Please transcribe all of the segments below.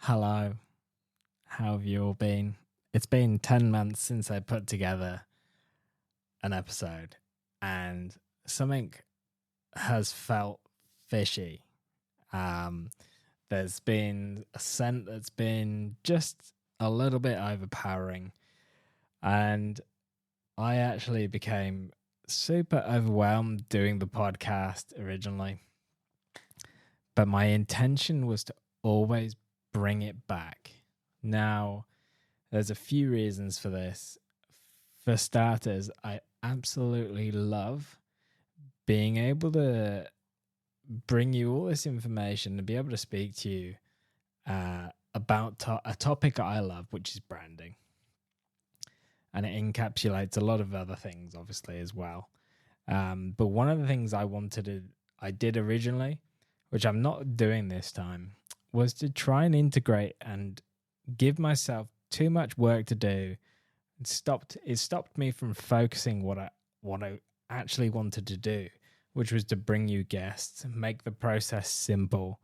Hello, how have you all been? It's been 10 months since I put together an episode, and something has felt fishy. Um, there's been a scent that's been just a little bit overpowering, and I actually became super overwhelmed doing the podcast originally. But my intention was to always bring it back. Now, there's a few reasons for this. For starters, I absolutely love being able to bring you all this information and be able to speak to you about a topic I love, which is branding. And it encapsulates a lot of other things, obviously, as well. But one of the things I did originally, which I'm not doing this time, was to try and integrate and give myself too much work to do. It stopped me from focusing what I actually wanted to do, which was to bring you guests, make the process simple.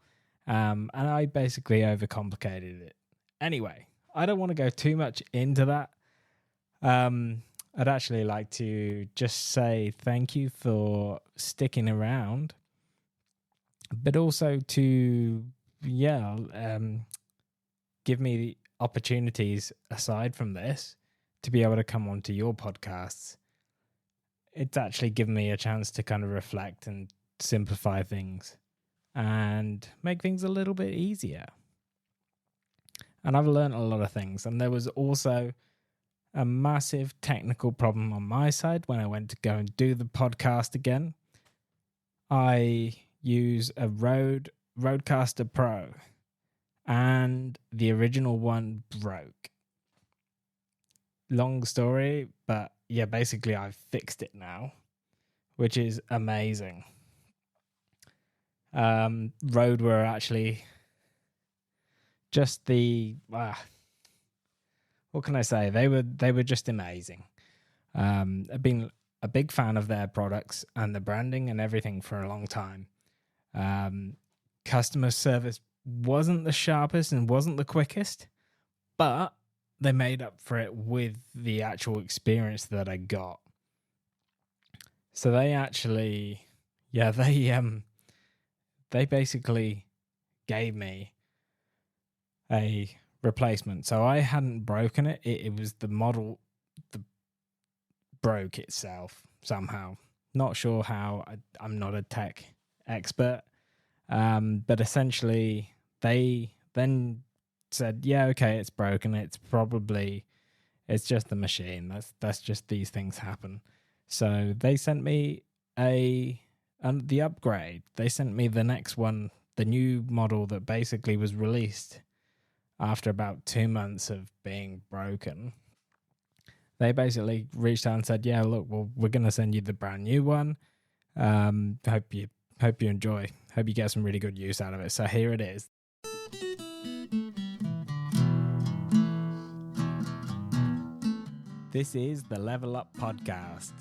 And I basically overcomplicated it. Anyway, I don't want to go too much into that. I'd actually like to just say thank you for sticking around, but also to, give me the opportunities aside from this to be able to come onto your podcasts. It's actually given me a chance to kind of reflect and simplify things and make things a little bit easier. And I've learned a lot of things. And there was also a massive technical problem on my side when I went to go and do the podcast again. I use a Rodecaster Pro, and the original one broke. Long story, but yeah, basically I've fixed it now, which is amazing. Rode were actually just what can I say? They were just amazing. I've been a big fan of their products and the branding and everything for a long time. Customer service wasn't the sharpest and wasn't the quickest, but they made up for it with the actual experience that I got. So they actually, they basically gave me a replacement. So I hadn't broken it. It was the model that broke itself somehow. Not sure how. I'm not a tech expert. But essentially they then said, yeah, okay, it's broken. It's just the machine. That's just, these things happen. So they sent me the upgrade. They sent me the next one, the new model that basically was released after about 2 months of being broken. They basically reached out and said, yeah, look, well, we're going to send you the brand new one. Hope you enjoy. Hope you get some really good use out of it. So here it is. This is the Level Up Podcast.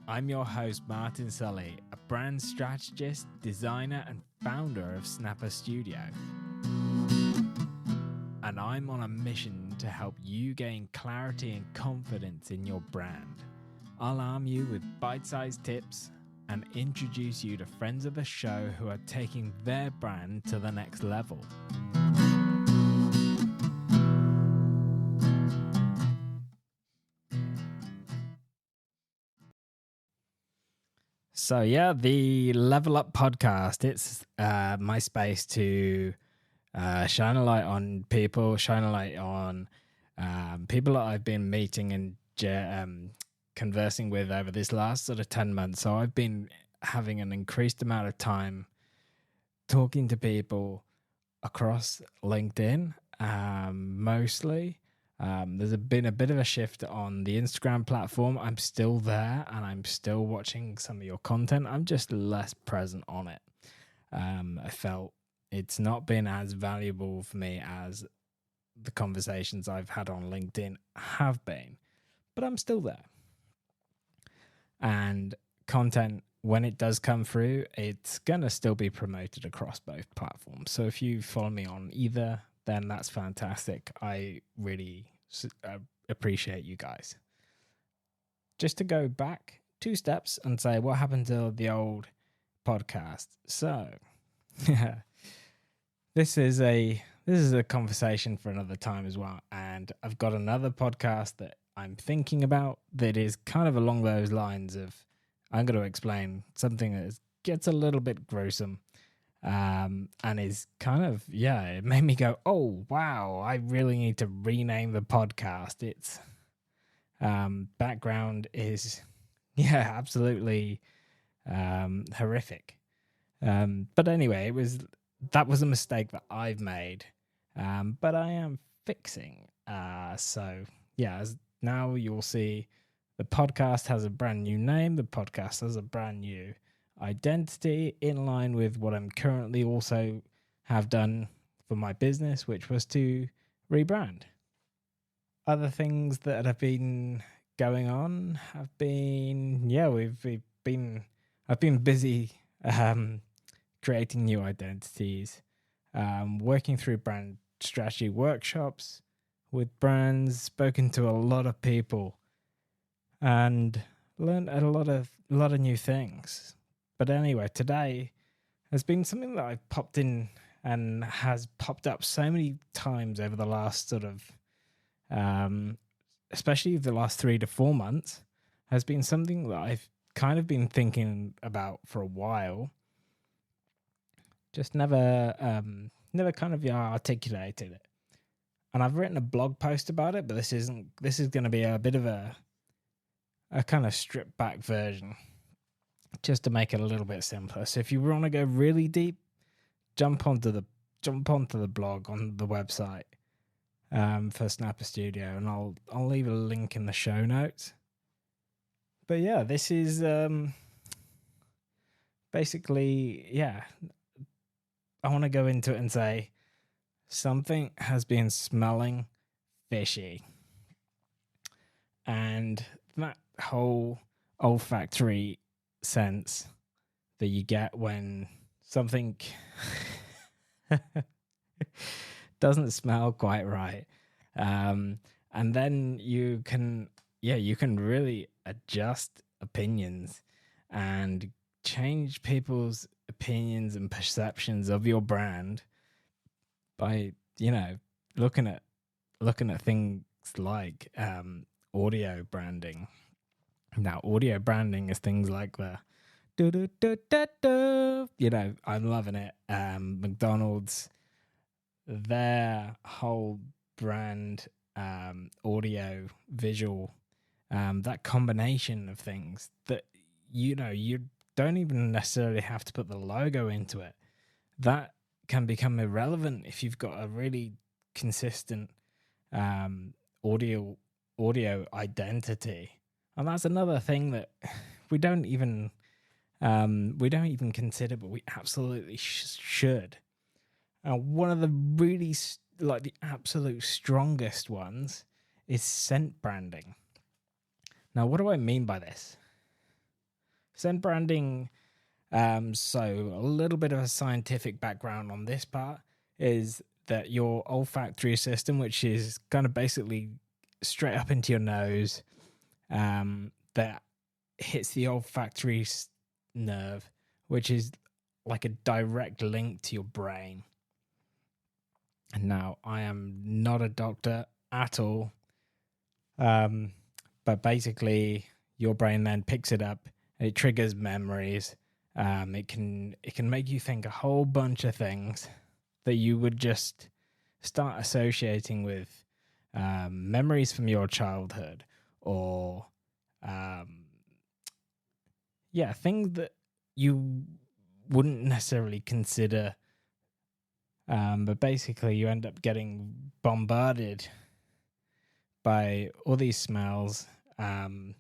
I'm your host, Martin Sully, a brand strategist, designer, and founder of Snapper Studio. And I'm on a mission to help you gain clarity and confidence in your brand. I'll arm you with bite-sized tips and introduce you to friends of the show who are taking their brand to the next level. So yeah, the Level Up Podcast, it's my space to shine a light on people, shine a light on people that I've been meeting and conversing with over this last sort of 10 months. So I've been having an increased amount of time talking to people across LinkedIn, mostly. There's been a bit of a shift on the Instagram platform. I'm still there and I'm still watching some of your content. I'm just less present on it. I felt it's not been as valuable for me as the conversations I've had on LinkedIn have been, but I'm still there. And content, when it does come through, it's going to still be promoted across both platforms. So if you follow me on either, then that's fantastic. I really appreciate you guys. Just to go back 2 steps and say what happened to the old podcast. So, this is a conversation for another time as well, and I've got another podcast that I'm thinking about that is kind of along those lines of, I'm going to explain something that gets a little bit gruesome, and is kind of, it made me go, oh wow, I really need to rename the podcast. Its background is absolutely horrific, but anyway, that was a mistake that I've made, but I am fixing. So as now you'll see, the podcast has a brand new name. The podcast has a brand new identity in line with what I'm currently also have done for my business, which was to rebrand. Other things that have been going on have been, I've been busy creating new identities, working through brand strategy workshops with brands, spoken to a lot of people, and learned a lot of new things. But anyway, today has been something that I've popped in and has popped up so many times over the last sort of, especially the last 3 to 4 months, has been something that I've kind of been thinking about for a while. Just never kind of articulated it. And I've written a blog post about it, but this is going to be a bit of a kind of stripped back version, just to make it a little bit simpler. So if you want to go really deep, jump onto the blog on the website for Snapper Studio, and I'll leave a link in the show notes. But this is basically I want to go into it and say something has been smelling fishy. And that whole olfactory sense that you get when something doesn't smell quite right. And then you can really adjust opinions and change people's opinions and perceptions of your brand by looking at things like audio branding. Now, audio branding is things like the do do do do do. I'm loving it. McDonald's, their whole brand, audio, visual, that combination of things that you don't even necessarily have to put the logo into it. That can become irrelevant if you've got a really consistent audio identity. And that's another thing that we don't even consider, but we absolutely should. One of the really the absolute strongest ones is scent branding. Now, what do I mean by this? Scent branding, so a little bit of a scientific background on this part, is that your olfactory system, which is kind of basically straight up into your nose, that hits the olfactory nerve, which is like a direct link to your brain. And now, I am not a doctor at all, but basically your brain then picks it up and it triggers memories. It can make you think a whole bunch of things that you would just start associating with memories from your childhood, or things that you wouldn't necessarily consider, but basically you end up getting bombarded by all these smells, and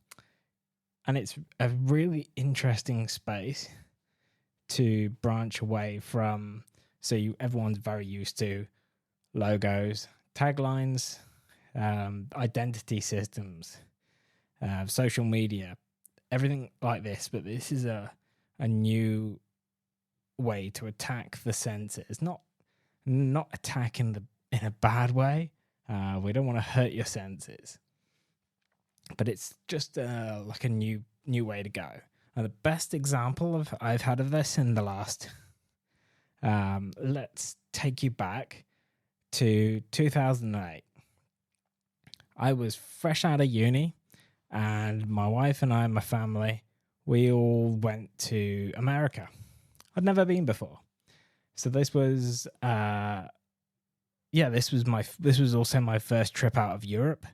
it's a really interesting space to branch away from. So everyone's very used to logos, taglines, identity systems, social media, everything like this. But this is a new way to attack the senses, not attacking in a bad way. We don't want to hurt your senses, but it's just like a new way to go. And the best example I've had of this in the last, let's take you back to 2008. I was fresh out of uni, and my wife and I and my family, we all went to America. I'd never been before. So this was this was also my first trip out of Europe.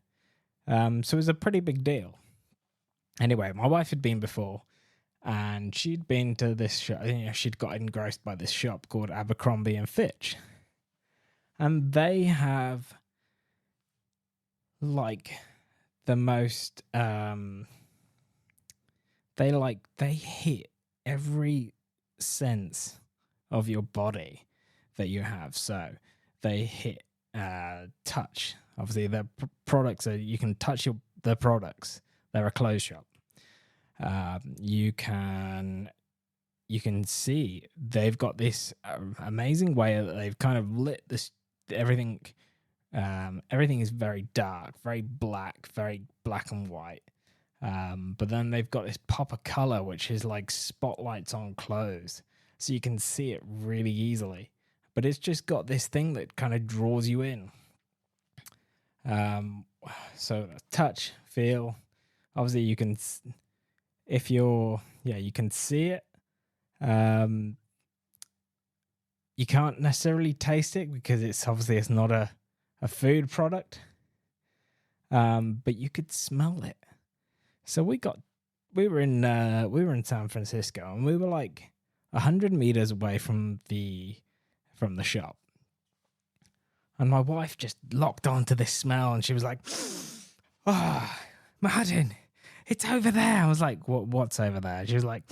So it was a pretty big deal. Anyway, my wife had been before, and she'd been to this shop. She'd got engrossed by this shop called Abercrombie and Fitch, and they have like the most they hit every sense of your body that you have. So they hit touch. Obviously, the products are, you can touch the products. They're a clothes shop. You can see they've got this amazing way that they've kind of lit this everything. Everything is very dark, very black and white. But then they've got this pop of color, which is like spotlights on clothes, so you can see it really easily. But it's just got this thing that kind of draws you in. So touch, feel. Obviously, you can, you can see it. You can't necessarily taste it because it's not a food product. But you could smell it. So we were in San Francisco, and we were like 100 meters away from the shop. And my wife just locked onto this smell, and she was like, "Oh, Martin, it's over there." I was like, "What's over there?" She was like,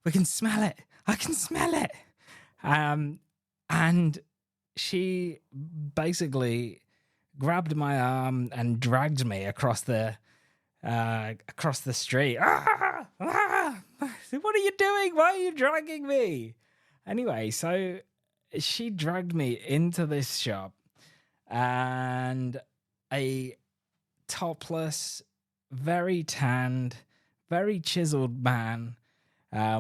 "We can smell it. I can smell it." And she basically grabbed my arm and dragged me across the street. What are you doing? Why are you dragging me? Anyway, so she dragged me into this shop, and a topless, very tanned, very chiseled man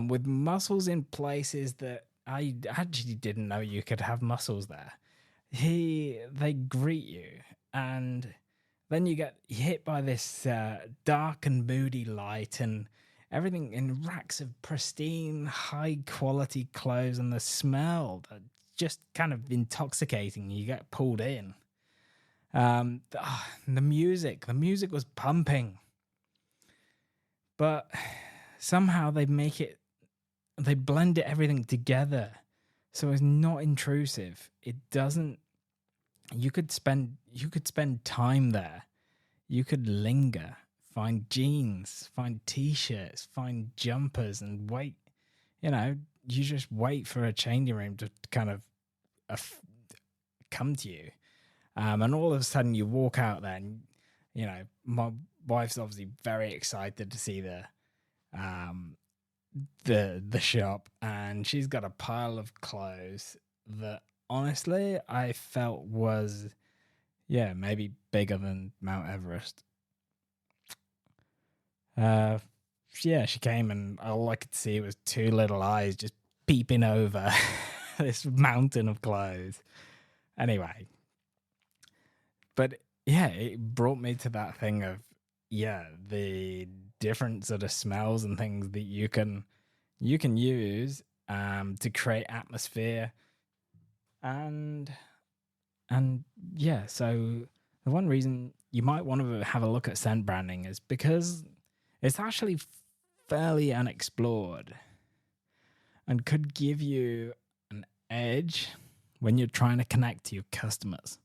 with muscles in places that I actually didn't know you could have muscles there. They greet you, and then you get hit by this dark and moody light, and everything in racks of pristine, high-quality clothes, and the smell that just kind of intoxicating. You get pulled in. The music was pumping, but somehow they blend everything together, so it's not intrusive. It doesn't. You could spend time there. You could linger, find jeans, find t-shirts, find jumpers, and wait. You just wait for a changing room to kind of come to you. And all of a sudden you walk out there, and, my wife's obviously very excited to see the shop, and she's got a pile of clothes that honestly I felt was, maybe bigger than Mount Everest. She came, and all I could see was two little eyes just peeping over this mountain of clothes. Anyway, but it brought me to that thing of the different sort of smells and things that you can use to create atmosphere, and so the one reason you might want to have a look at scent branding is because it's actually fairly unexplored and could give you an edge when you're trying to connect to your customers.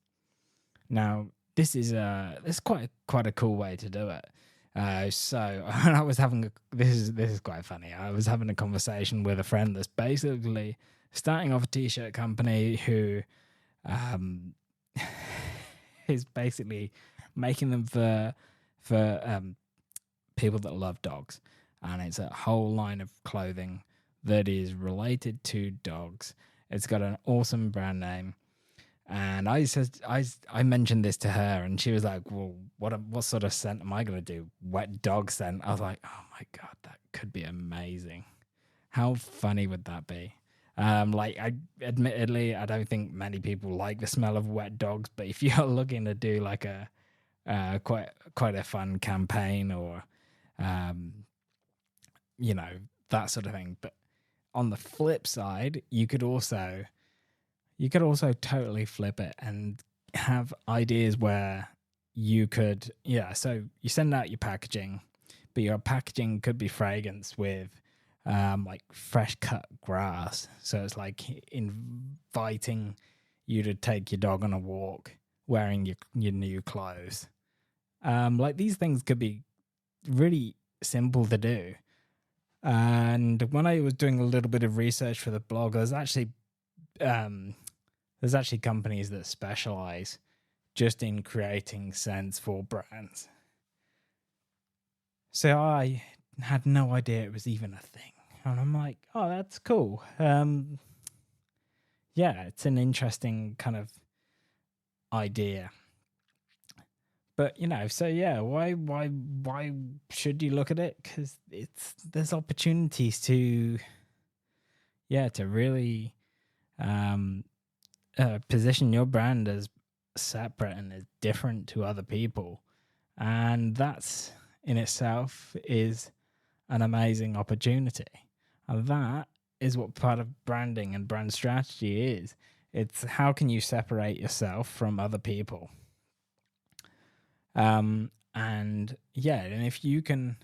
Now, this is quite a cool way to do it. So I was having this is quite funny. I was having a conversation with a friend that's basically starting off a t-shirt company who is basically making them for people that love dogs, and it's a whole line of clothing that is related to dogs. It's got an awesome brand name, And I mentioned this to her, and she was like, "Well, what sort of scent am I gonna do? Wet dog scent?" I was like, "Oh my god, that could be amazing. How funny would that be?" Like, admittedly, I don't think many people like the smell of wet dogs, but if you're looking to do like a quite a fun campaign, or um, you know, that sort of thing. But on the flip side, you could also totally flip it and have ideas where you could, yeah, so you send out your packaging, but your packaging could be fragrance with like fresh cut grass. So it's like inviting you to take your dog on a walk wearing your new clothes. Like, these things could be really simple to do. And when I was doing a little bit of research for the blog, um, there's actually companies that specialize just in creating scents for brands. So I had no idea it was even a thing. And I'm like, oh, that's cool. Yeah, it's an interesting kind of idea. But so yeah, why should you look at it? Because there's opportunities to really position your brand as separate and as different to other people, and that's in itself is an amazing opportunity. And that is what part of branding and brand strategy is. It's how can you separate yourself from other people. And if you can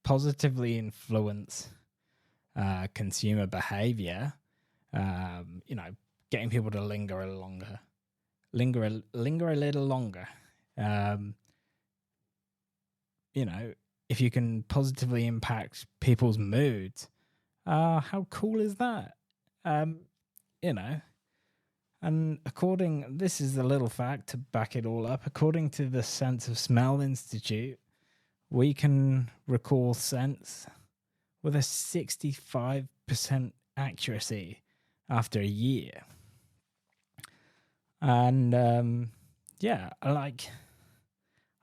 positively influence consumer behavior, getting people to linger a little longer. If you can positively impact people's moods, how cool is that? And this is a little fact to back it all up. According to the Sense of Smell Institute, we can recall scents with a 65% accuracy after a year. And so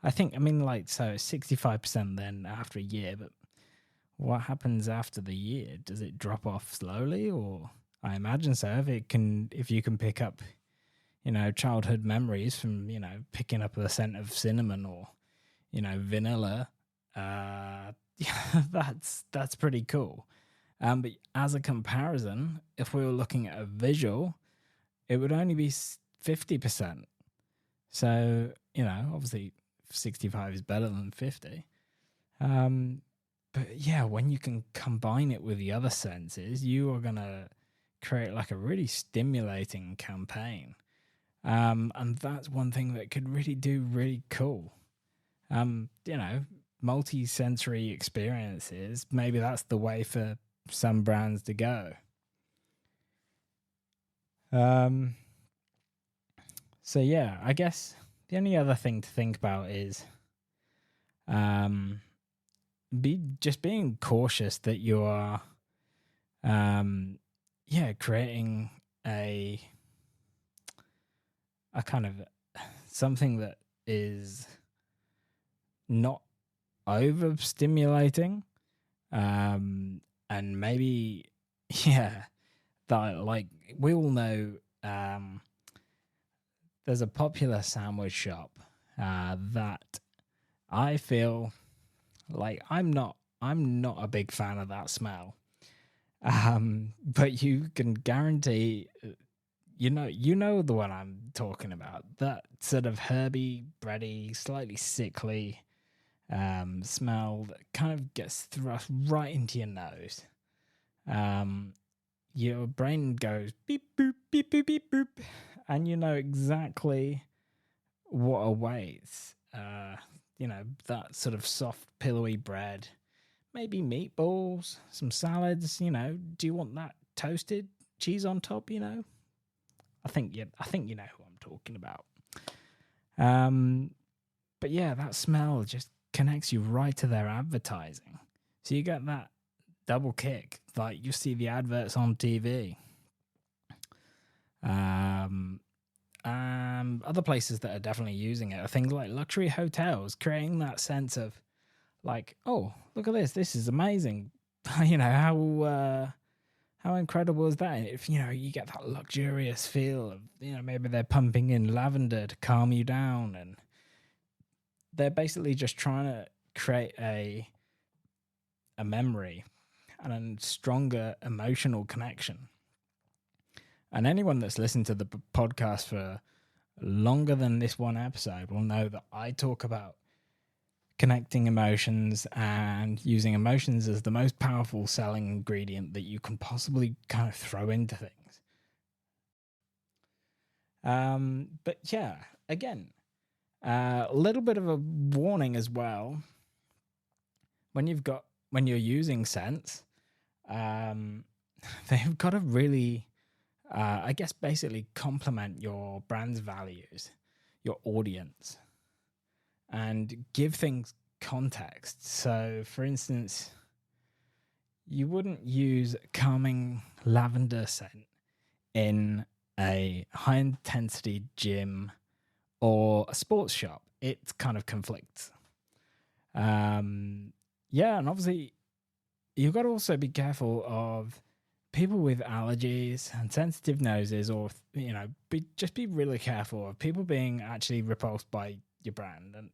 65% then after a year, but what happens after the year? Does it drop off slowly? Or I imagine so. If you can pick up, childhood memories from, picking up the scent of cinnamon or, vanilla, that's pretty cool. But as a comparison, if we were looking at a visual, it would only be 50%. So, obviously 65 is better than 50. But yeah, when you can combine it with the other senses, you are going to create like a really stimulating campaign. And that's one thing that could really do really cool. Multi-sensory experiences, maybe that's the way for some brands to go. So yeah, I guess the only other thing to think about is being cautious that you are creating a kind of something that is not overstimulating, and maybe that, like, we all know there's a popular sandwich shop that I feel like I'm not a big fan of that smell. But you can guarantee, you know the one I'm talking about. That sort of herby, bready, slightly sickly smell that kind of gets thrust right into your nose. Your brain goes beep boop beep boop beep boop, and you know exactly what awaits. That sort of soft, pillowy bread, maybe meatballs, some salads. Do you want that toasted cheese on top? I think you know who I'm talking about. But yeah, that smell just connects you right to their advertising. So you get that double kick, like you see the adverts on TV. Other places that are definitely using it are things like luxury hotels, creating that sense of like, oh, look at this. This is amazing. How incredible is that? If, you get that luxurious feel of, maybe they're pumping in lavender to calm you down, and they're basically just trying to create a memory and a stronger emotional connection. And anyone that's listened to the podcast for longer than this one episode will know that I talk about connecting emotions and using emotions as the most powerful selling ingredient that you can possibly kind of throw into things. But yeah, again, a little bit of a warning as well. When you're using scents, they've got to really, I guess, basically complement your brand's values, your audience, and give things context. So, for instance, you wouldn't use calming lavender scent in a high-intensity gym or a sports shop. It kind of conflicts. And obviously, you've got to also be careful of people with allergies and sensitive noses, or just be really careful of people being actually repulsed by your brand. And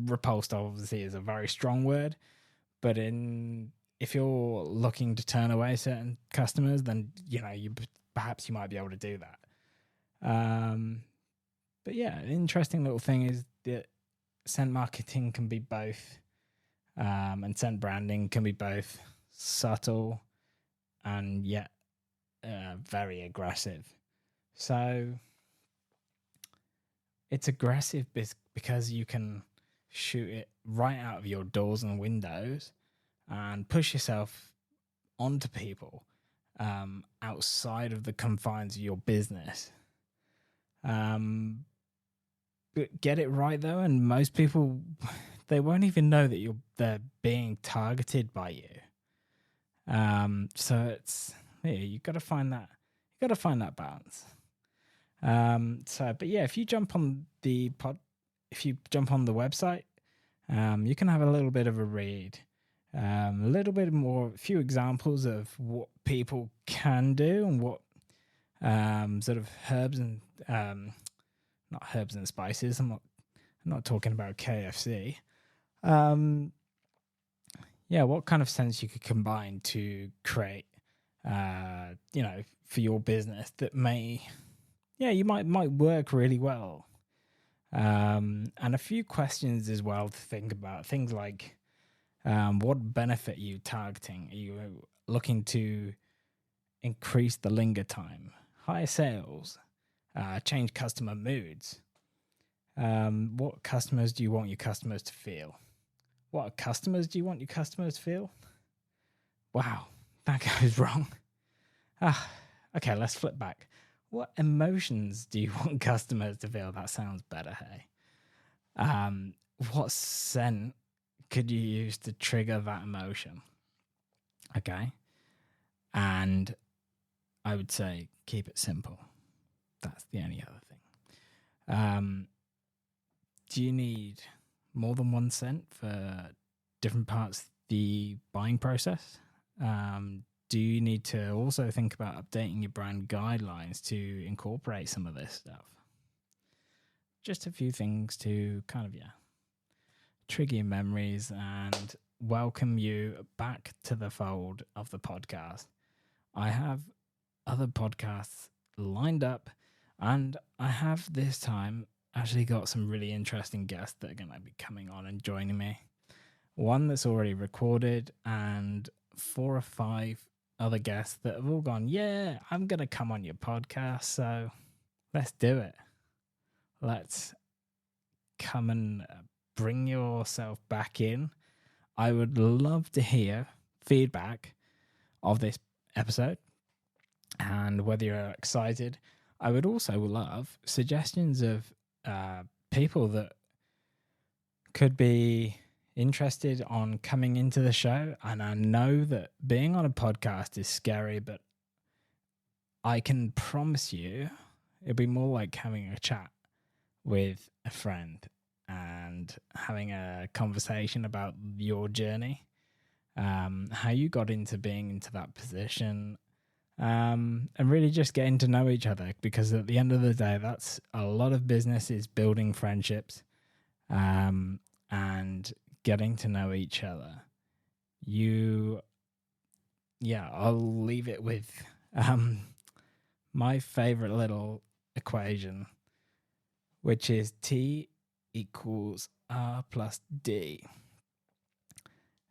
repulsed obviously is a very strong word, but if you're looking to turn away certain customers, then perhaps you might be able to do that. But yeah, an interesting little thing is that scent marketing can be both, and scent branding can be both subtle and yet very aggressive. So it's aggressive because you can shoot it right out of your doors and windows and push yourself onto people outside of the confines of your business. But get it right though, and most people, they won't even know that they're being targeted by you. So it's you've got to find that balance. But yeah, if you jump on the website, you can have a little bit of a read, a little bit more, a few examples of what people can do and what sort of herbs and not herbs and spices. I'm not talking about KFC. What kind of scents you could combine to create, for your business that you might work really well. And a few questions as well to think about. Things like, what benefit are you targeting? Are you looking to increase the linger time, higher sales, change customer moods? What customers do you want your customers to feel? What customers do you want your customers to feel? Wow, that goes wrong. Okay, let's flip back. What emotions do you want customers to feel? That sounds better, hey? What scent could you use to trigger that emotion? Okay. And I would say keep it simple. That's the only other thing. Do you need more than one scent for different parts of the buying process? Do you need to also think about updating your brand guidelines to incorporate some of this stuff? Just a few things to kind of, trigger your memories and welcome you back to the fold of the podcast. I have other podcasts lined up, and I have this time actually got some really interesting guests that are going to be coming on and joining me. One that's already recorded, and 4 or 5 other guests that have all gone, yeah, I'm going to come on your podcast, so let's do it. Let's come and bring yourself back in. I would love to hear feedback of this episode and whether you're excited. I would also love suggestions of people that could be interested on coming into the show. And I know that being on a podcast is scary, but I can promise you it'll be more like having a chat with a friend and having a conversation about your journey, how you got into being into that position, and really just getting to know each other, because at the end of the day, that's a lot of business, is building friendships, and getting to know each other. I'll leave it with my favorite little equation, which is T equals R plus D.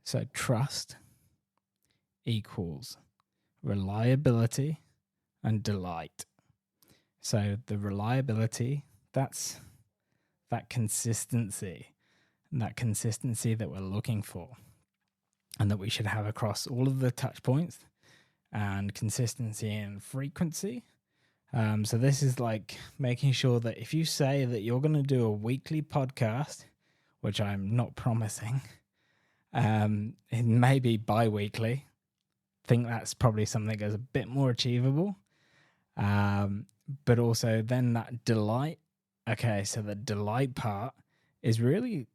So trust equals reliability and delight. So the reliability, that's that consistency, and that consistency that we're looking for, and that we should have across all of the touch points, and consistency and frequency. So this is like making sure that if you say that you're going to do a weekly podcast, which I'm not promising, it may be bi-weekly. I think that's probably something that's a bit more achievable. But also then that delight. Okay, so the delight part is really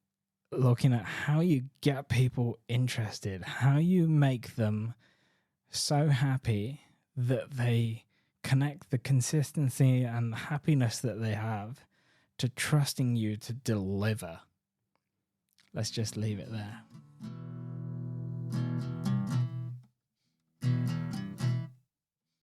looking at how you get people interested, how you make them so happy that they connect the consistency and the happiness that they have to trusting you to deliver. Let's just leave it there.